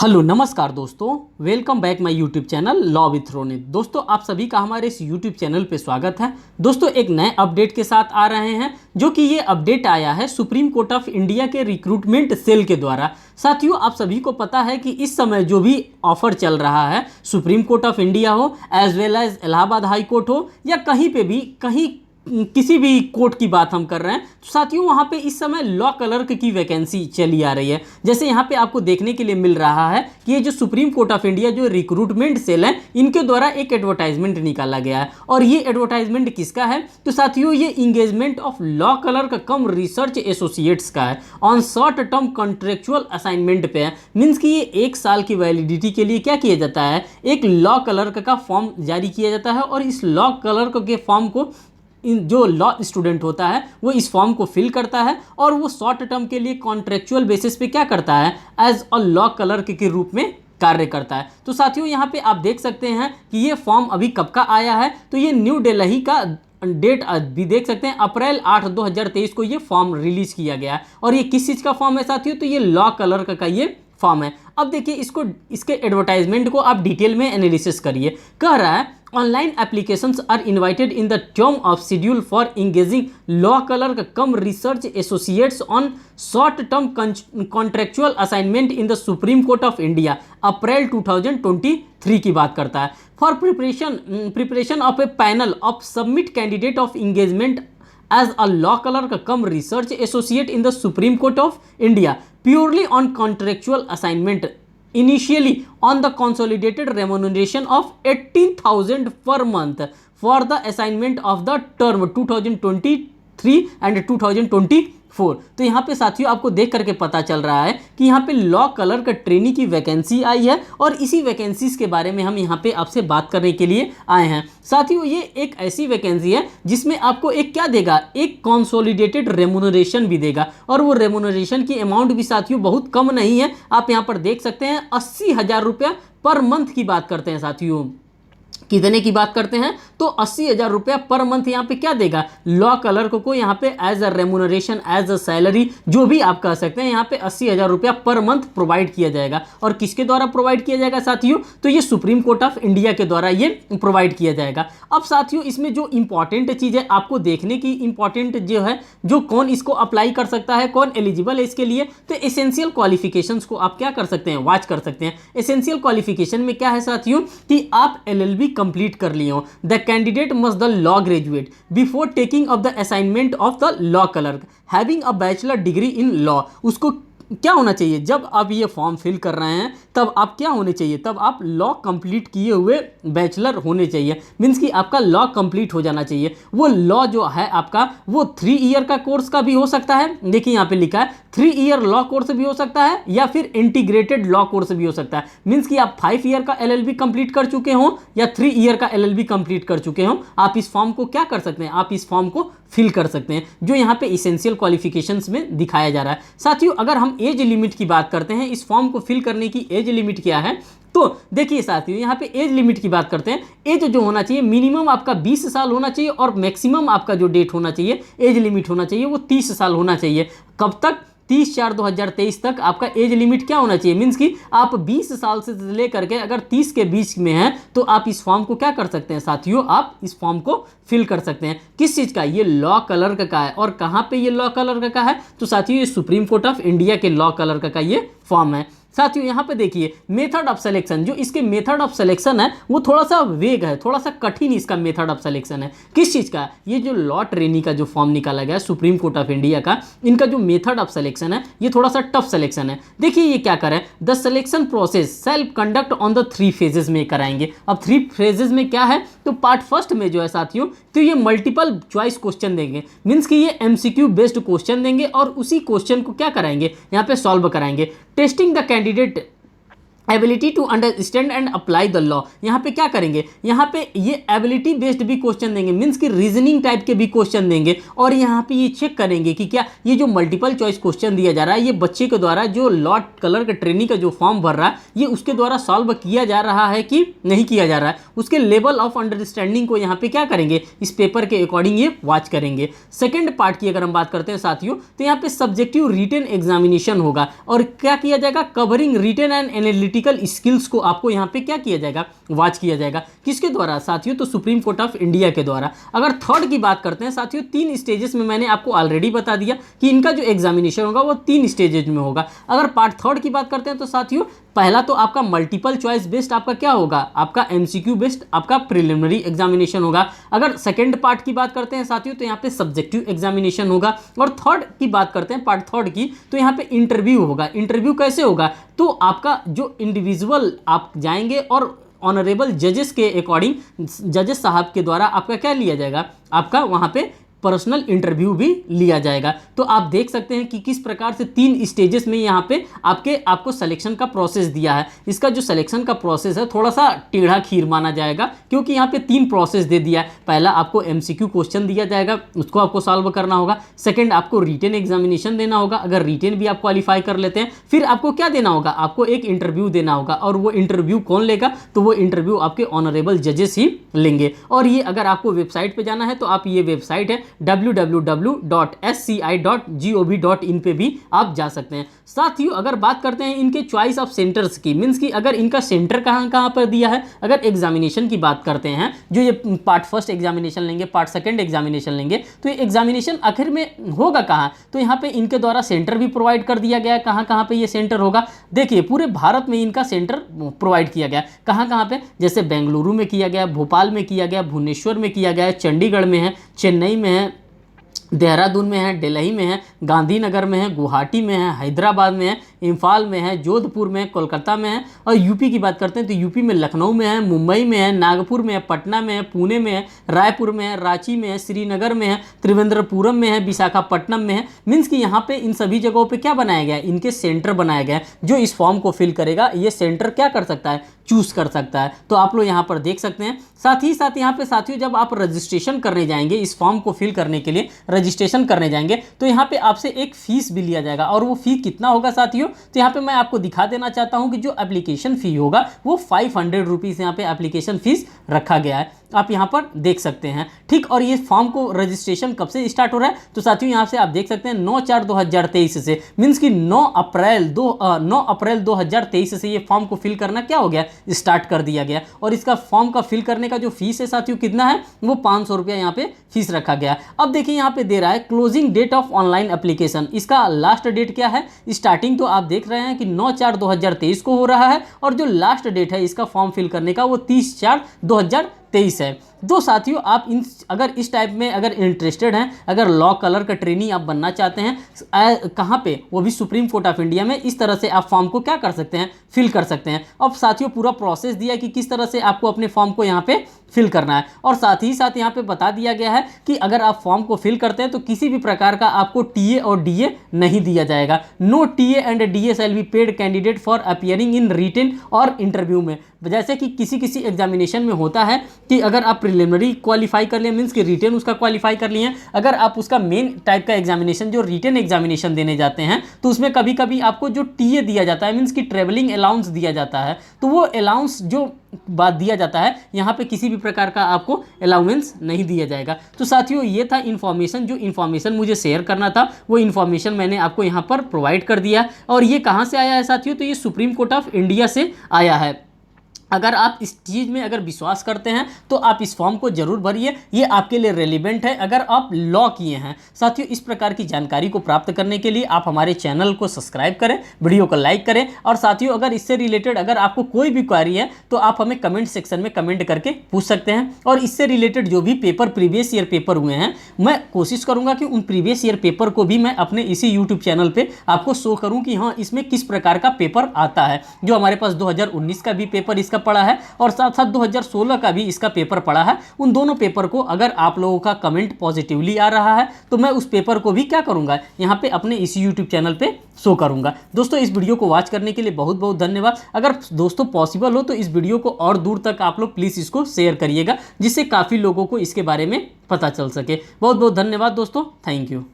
Hello नमस्कार दोस्तों, welcome back my YouTube channel law with Ronit. दोस्तों आप सभी का हमारे इस यूट्यूब चैनल पे स्वागत है। दोस्तों एक नए अपडेट के साथ आ रहे हैं, जो कि ये अपडेट आया है सुप्रीम कोर्ट ऑफ इंडिया के रिक्रूटमेंट सेल के द्वारा। साथियों आप सभी को पता है कि इस समय जो भी ऑफर चल रहा है, सुप्रीम कोर्ट ऑफ इंडिया हो as well as Allahabad High Court हो या कहीं पे भी किसी भी कोर्ट की बात हम कर रहे हैं, तो साथियों वहाँ पे इस समय लॉ क्लर्क की वैकेंसी चली आ रही है। जैसे यहाँ पे आपको देखने के लिए मिल रहा है कि ये जो सुप्रीम कोर्ट ऑफ इंडिया जो रिक्रूटमेंट सेल है, इनके द्वारा एक एडवर्टाइजमेंट निकाला गया है। और ये एडवर्टाइजमेंट किसका है? तो साथियों ये engagement of law clerk cum research associates का है, on short term contractual assignment पे है। मीन्स कि ये 1 साल की वैलिडिटी के लिए क्या किया जाता है, एक लॉ क्लर्क का फॉर्म जारी किया जाता है। और इस लॉ क्लर्क के फॉर्म को जो लॉ स्टूडेंट होता है वो इस फॉर्म को फिल करता है और वो शॉर्ट टर्म के लिए कॉन्ट्रेक्चुअल बेसिस पे क्या करता है, एज अ लॉ क्लर्क के रूप में कार्य करता है। तो साथियों यहाँ पे आप देख सकते हैं कि ये फॉर्म अभी कब का आया है, तो ये न्यू दिल्ली का डेट भी देख सकते हैं, अप्रैल 8 2023 को ये फॉर्म रिलीज किया गया है। और ये किस चीज़ का फॉर्म है साथियों? तो ये लॉ क्लर्क का ये फॉर्म है। अब देखिए इसके एडवर्टाइजमेंट को आप डिटेल में एनालिसिस करिए। कह रहा है online applications are invited in the term of schedule for engaging law clerk cum research associates on short term contractual assignment in the supreme court of India, April 2023 की बात करता है। For preparation of a panel of submit candidate of engagement as a law clerk come research associate in the Supreme Court of India purely on contractual assignment, initially on the consolidated remuneration of 18,000 per month for the assignment of the term 2023 and 2024। तो यहाँ पे साथियों आपको देख करके पता चल रहा है कि यहाँ पे लॉ क्लर्क ट्रेनी की वैकेंसी आई है और इसी वैकेंसीज के बारे में हम यहाँ पे आपसे बात करने के लिए आए हैं। साथियों ये एक ऐसी वैकेंसी है जिसमें आपको एक क्या देगा, एक कंसोलिडेटेड रेमुनरेशन भी देगा। और वो रेमुनरेशन की अमाउंट भी साथियों बहुत कम नहीं है। आप यहाँ पर देख सकते हैं 80,000 रुपया पर मंथ की बात करते हैं साथियों। कितने की बात करते हैं? तो 80,000 रुपया पर मंथ यहाँ पे क्या देगा लॉ क्लर्क को, यहाँ पे as a remuneration, as a salary, जो भी आप कह सकते हैं, यहाँ पे 80,000 रुपया पर मंथ प्रोवाइड किया जाएगा। और किसके द्वारा प्रोवाइड किया जाएगा साथियों? तो ये सुप्रीम कोर्ट ऑफ इंडिया के द्वारा ये प्रोवाइड किया जाएगा। अब साथियों इसमें जो इंपॉर्टेंट चीज़ है आपको देखने की, इंपॉर्टेंट जो है, जो कौन इसको अप्लाई कर सकता है, कौन एलिजिबल है इसके लिए, तो एसेंशियल क्वालिफिकेशंस को आप क्या कर सकते हैं, वॉच कर सकते हैं। एसेंशियल क्वालिफिकेशन में क्या है साथियों कि आप LLB कंप्लीट कर लिए हो। The candidate must the law graduate before taking of the assignment of the law clerk having a bachelor degree in law. उसको क्या होना चाहिए, जब आप ये फॉर्म फिल कर रहे हैं तब आप क्या होने चाहिए, तब आप लॉ कंप्लीट किए हुए बैचलर होने चाहिए। मीन्स कि आपका लॉ कंप्लीट हो जाना चाहिए। वो लॉ जो है आपका वो 3 ईयर का कोर्स का भी हो सकता है। देखिए यहाँ पे लिखा है 3 ईयर लॉ कोर्स भी हो सकता है या फिर इंटीग्रेटेड लॉ कोर्स भी हो सकता है। मीन्स कि आप 5 ईयर का LLB कंप्लीट कर चुके हो या 3 ईयर का LLB कंप्लीट कर चुके हो, आप इस फॉर्म को क्या कर सकते हैं, आप इस फॉर्म को फिल कर सकते हैं, जो यहाँ पे इसेंशियल क्वालिफिकेशंस में दिखाया जा रहा है। साथियों अगर हम एज लिमिट की बात करते हैं, इस फॉर्म को फिल करने की एज लिमिट क्या है, तो देखिए साथियों यहाँ पे एज लिमिट की बात करते हैं। एज जो होना चाहिए मिनिमम आपका 20 साल होना चाहिए और मैक्सिमम आपका जो डेट होना चाहिए, एज लिमिट होना चाहिए, वो 30 साल होना चाहिए। कब तक? 30/4/2023 तक आपका एज लिमिट क्या होना चाहिए। मीन्स कि आप 20 साल से लेकर के अगर 30 के बीच में हैं तो आप इस फॉर्म को क्या कर सकते हैं साथियों, आप इस फॉर्म को फिल कर सकते हैं। किस चीज़ का? ये लॉ क्लर्क का है। और कहाँ पे ये लॉ क्लर्क का है? तो साथियों ये सुप्रीम कोर्ट ऑफ इंडिया के लॉ क्लर्क का ये फॉर्म है। साथियों यहाँ पे देखिए मेथड ऑफ सिलेक्शन, जो इसके मेथड ऑफ सिलेक्शन है वो थोड़ा सा वेग है, थोड़ा सा कठिन इसका मेथड ऑफ सिलेक्शन है। किस चीज़ का? ये जो लॉ ट्रेनी का जो फॉर्म निकाला गया है सुप्रीम कोर्ट ऑफ इंडिया का, इनका जो मेथड ऑफ सिलेक्शन है ये थोड़ा सा टफ सिलेक्शन है। देखिए ये क्या करें, the selection process self conduct on the 3 phases में कराएंगे। अब 3 फेजेस में क्या है, तो पार्ट फर्स्ट में जो है साथियों, तो ये मल्टीपल चॉइस क्वेश्चन देंगे। मीन्स कि ये MCQ बेस्ड क्वेश्चन देंगे और उसी क्वेश्चन को क्या कराएंगे, यहाँ पे सॉल्व कराएंगे। Testing the candidate ability to understand and apply the law. यहाँ पे क्या करेंगे, यहाँ पे ये एबिलिटी बेस्ड भी क्वेश्चन देंगे, मीन्स कि रीजनिंग टाइप के भी क्वेश्चन देंगे। और यहाँ पे ये चेक करेंगे कि क्या ये जो मल्टीपल चॉइस क्वेश्चन दिया जा रहा है ये बच्चे के द्वारा जो लॉ क्लर्क ट्रेनिंग का जो फॉर्म भर रहा है ये उसके द्वारा सॉल्व किया जा रहा है कि नहीं किया जा रहा है, उसके लेवल ऑफ अंडरस्टैंडिंग को यहाँ पे क्या करेंगे, इस पेपर के अकॉर्डिंग ये वॉच करेंगे। सेकेंड पार्ट की अगर हम बात करते हैं साथियों, तो यहाँ पे सब्जेक्टिव रिटन एग्जामिनेशन होगा और क्या किया जाएगा, covering written and analytical political skills को आपको यहाँ पे क्या किया जाएगा, वॉच किया जाएगा। किसके द्वारा साथियों, तो सुप्रीम कोर्ट ऑफ इंडिया के द्वारा। अगर थर्ड की बात करते हैं साथियों, 3 स्टेजेस में मैंने आपको ऑलरेडी बता दिया कि इनका जो एग्जामिनेशन होगा वो 3 स्टेजेस में होगा। अगर पार्ट थर्ड की बात करते हैं तो साथियों पहला तो आपका मल्टीपल चॉइस बेस्ड आपका क्या होगा, आपका एमसीक्यू बेस्ड आपका प्रिलिमिनरी एग्जामिनेशन होगा। अगर सेकंड पार्ट की बात करते हैं साथियों तो यहाँ पे सब्जेक्टिव एग्जामिनेशन होगा। और थर्ड की बात करते हैं पार्ट थर्ड की, तो यहाँ पे इंटरव्यू होगा। इंटरव्यू कैसे होगा, तो आपका जो इंडिविजुअल आप जाएंगे और ऑनरेबल जजेस के अकॉर्डिंग जजेस साहब के द्वारा आपका क्या लिया जाएगा, आपका वहाँ पे पर्सनल इंटरव्यू भी लिया जाएगा। तो आप देख सकते हैं कि किस प्रकार से 3 स्टेजेस में यहाँ पे आपको सिलेक्शन का प्रोसेस दिया है। इसका जो सिलेक्शन का प्रोसेस है थोड़ा सा टेढ़ा खीर माना जाएगा, क्योंकि यहाँ पे 3 प्रोसेस दे दिया है। पहला आपको एमसीक्यू क्वेश्चन दिया जाएगा, उसको आपको सॉल्व करना होगा। सेकंड आपको रिटेन एग्जामिनेशन देना होगा, अगर रिटेन भी आप क्वालिफाई कर लेते हैं फिर आपको क्या देना होगा, आपको एक इंटरव्यू देना होगा। और वो इंटरव्यू कौन लेगा, तो वो इंटरव्यू आपके ऑनरेबल जजेस ही लेंगे। और ये अगर आपको वेबसाइट पे जाना है तो आप, ये वेबसाइट है www.sci.gov.in पे भी आप जा सकते हैं। साथियों अगर बात करते हैं इनके चॉइस ऑफ सेंटर्स की, मींस कि अगर इनका सेंटर कहाँ पर दिया है, अगर एग्जामिनेशन की बात करते हैं, जो ये पार्ट फर्स्ट एग्जामिनेशन लेंगे, पार्ट सेकंड एग्जामिनेशन लेंगे, तो ये एग्जामिनेशन आखिर में होगा कहाँ, तो यहाँ पे इनके द्वारा सेंटर भी प्रोवाइड कर दिया गया है। कहाँ पे ये सेंटर होगा, देखिए पूरे भारत में इनका सेंटर प्रोवाइड किया गया। कहाँ पे, जैसे बेंगलुरु में किया गया, भोपाल में किया गया, भुवनेश्वर में किया गया, चंडीगढ़ में है, चेन्नई में है, देहरादून में है, दिल्ली में है, गांधीनगर में है, गुवाहाटी में है, हैदराबाद में है, इम्फाल में है, जोधपुर में है, कोलकाता में है। और यूपी की बात करते हैं तो यूपी में लखनऊ में है, मुंबई में है, नागपुर में है, पटना में है, पुणे में है, रायपुर में है, रांची में है, श्रीनगर में है, त्रिवेंद्रपुरम में है, विशाखापट्टनम में है। मीन्स कि यहाँ पे इन सभी जगहों पे क्या बनाया गया है, इनके सेंटर बनाया गया है। जो इस फॉर्म को फिल करेगा ये सेंटर क्या कर सकता है, चूज कर सकता है। तो आप लोग यहाँ पर देख सकते हैं। साथ ही साथ यहाँ पे साथियों जब आप रजिस्ट्रेशन करने जाएंगे, इस फॉर्म को फिल करने के लिए रजिस्ट्रेशन करने जाएंगे, तो यहाँ पे आपसे एक फीस भी लिया जाएगा। और वो फी कितना होगा साथियों, तो यहाँ पे मैं आपको दिखा देना चाहता हूँ कि जो एप्लीकेशन फ़ी होगा वो 500 रुपीज़ यहाँ पे एप्लीकेशन फ़ीस रखा गया है, आप यहाँ पर देख सकते हैं। ठीक, और ये फॉर्म को रजिस्ट्रेशन कब से स्टार्ट हो रहा है, तो साथियों यहाँ से आप देख सकते हैं 9/4/2023 से, मीन्स कि 9 अप्रैल 2023 से ये फॉर्म को फिल करना क्या हो गया, स्टार्ट कर दिया गया। और इसका फॉर्म का फिल करने का जो फीस है साथियों कितना है, वो 500 रुपया यहाँ पे फीस रखा गया। अब देखिए यहाँ पे दे रहा है closing date of online application, इसका लास्ट डेट क्या है, स्टार्टिंग तो आप देख रहे हैं कि 9/4/2023 को हो रहा है, और जो लास्ट डेट है इसका फॉर्म फिल करने का वो 30/4/2023 है। दो साथियों आप अगर इस टाइप में अगर इंटरेस्टेड हैं, अगर लॉ कलर का ट्रेनी आप बनना चाहते हैं, कहाँ पे, वो भी सुप्रीम कोर्ट ऑफ इंडिया में, इस तरह से आप फॉर्म को क्या कर सकते हैं, फिल कर सकते हैं। अब साथियों पूरा प्रोसेस दिया कि किस तरह से आपको अपने फॉर्म को यहाँ पे फिल करना है। और साथ ही साथ यहाँ पे बता दिया गया है कि अगर आप फॉर्म को फिल करते हैं तो किसी भी प्रकार का आपको टीए और डीए नहीं दिया जाएगा। No TA and DA shall be paid candidate for appearing in written और इंटरव्यू में। जैसे कि किसी एग्जामिनेशन में होता है कि अगर आप प्रिलिमिनरी क्वालिफाई कर लिए, मीन्स कि रिटन उसका क्वालिफाई कर लिए, अगर आप उसका मेन टाइप का एग्जामिनेशन जो रिटन एग्जामिनेशन देने जाते हैं तो उसमें कभी कभी आपको जो टीए दिया जाता है, मीन्स कि ट्रेवलिंग अलाउंस दिया जाता है, तो वो अलाउंस जो बात दिया जाता है यहाँ पे किसी भी प्रकार का आपको अलाउंस नहीं दिया जाएगा। तो साथियों ये था इन्फॉर्मेशन, जो इन्फॉर्मेशन मुझे शेयर करना था वो इन्फॉर्मेशन मैंने आपको यहाँ पर प्रोवाइड कर दिया। और ये कहाँ से आया है साथियों, तो ये सुप्रीम कोर्ट ऑफ इंडिया से आया है। अगर आप इस चीज़ में अगर विश्वास करते हैं तो आप इस फॉर्म को जरूर भरिए, ये आपके लिए रेलिवेंट है अगर आप लॉ किए हैं। साथियों इस प्रकार की जानकारी को प्राप्त करने के लिए आप हमारे चैनल को सब्सक्राइब करें, वीडियो को लाइक करें। और साथियों अगर इससे रिलेटेड अगर आपको कोई भी क्वेरी है तो आप हमें कमेंट सेक्शन में कमेंट करके पूछ सकते हैं। और इससे रिलेटेड जो भी पेपर प्रीवियस ईयर पेपर हुए हैं, मैं कोशिश करूँगा कि उन प्रीवियस ईयर पेपर को भी मैं अपने इसी यूट्यूब चैनल पर आपको शो करूँ कि हाँ इसमें किस प्रकार का पेपर आता है। जो हमारे पास 2019 का भी पेपर इसका पड़ा है और साथ साथ 2016 का भी इसका पेपर पड़ा है। उन दोनों पेपर को अगर आप लोगों का कमेंट पॉजिटिवली आ रहा है तो मैं उस पेपर को भी क्या करूंगा, यहाँ पे अपने इसी यूट्यूब चैनल पे शो करूंगा। दोस्तों इस वीडियो को वॉच करने के लिए बहुत बहुत धन्यवाद। अगर दोस्तों पॉसिबल हो तो इस वीडियो को और दूर तक आप लोग प्लीज़ इसको शेयर करिएगा, जिससे काफ़ी लोगों को इसके बारे में पता चल सके। बहुत बहुत धन्यवाद दोस्तों, थैंक यू।